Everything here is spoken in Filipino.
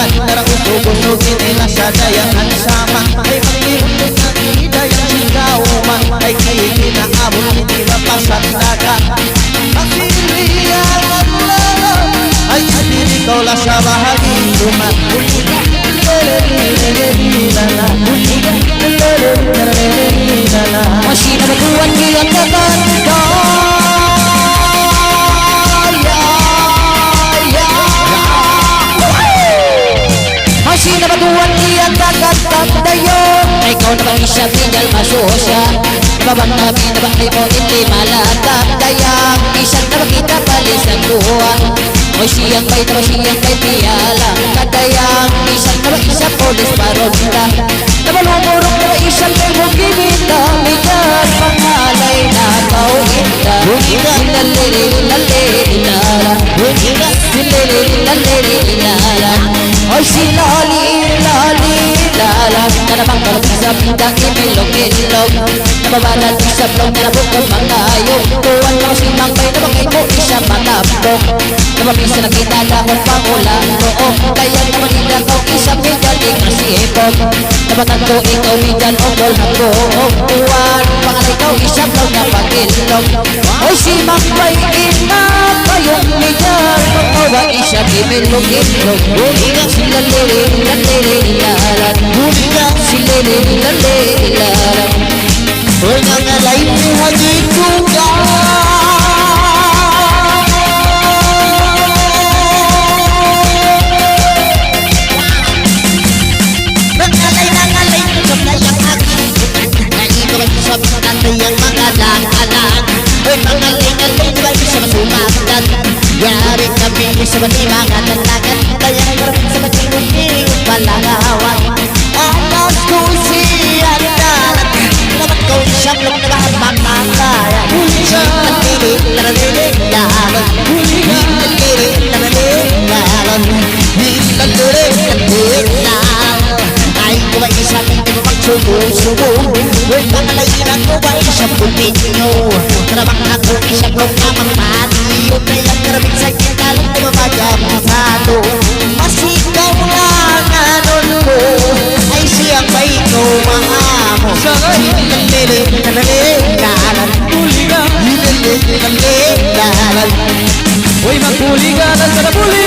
sinuman Darang usog-usogin nila sa dayangan sama Ay mag-iuntog na idayang sigauman Ay kayo kinaabot hindi mapasat dagat Masilihan lalo ay hindi ikaw lang sa bahagi tuman Masih nabaguan giyang kaganda Masih nabaguan giyang kaganda yun Ikaw na bang isya pinal masosya Babang namin na bang mo hindi malagap Kaya isang na makita palis ng buwan O siyang bay piyala Kadayang isang na bang isa polis paronda Nabalumurong na isang kay mo gibita Migas pangalay na kauinda Nilalililalilala Nilalililalilala Oy silali-lali-lala Kanabang kalong sa pindang imilog-ilog Nababalad sa blog na nabukod mangayong Tuwan na masimang bay na bakit mo isa matapok Namabisa na kita dahon pangulang oo Kaya naman idakaw isang migaling asipog Nabatan ko ikaw migan o gol na buong Tuwan pangalay ikaw isang blog na pag-ilog Oy simang bay ina kayong migan Pagkawa isa imilog-ilog Silali-lali-lali-lalan Silali-lali-lali-lalan Oy nangalay ni hagit kuga Nangalay Sop na yung hagit Naiiwan sa pinatay ang mga lang-alang Oy nangalay Diba isa masumagdan Yari kami sa bati mga talagan Kaya karapin sa bati muling palangawan Alas ko siya dalat Naman ko siyang lang nabahag makakaya Hilalili-lalali-lalan Hilalili-lalali-lalan Hilalili-lalali Ay kuwa'y isang hindi mo magsubo-subo Huwag pangalayinan ko ba isang putinyo Karabang ako isang blog na mamati Huwag na yung karabing sa kinalong di mamagamisado Masikaw lang anon ko Ay siyang may kumahamo Hilalili-lalali-lalan Hilalili-lalali-lalan Uy, magpuliganan ka na puli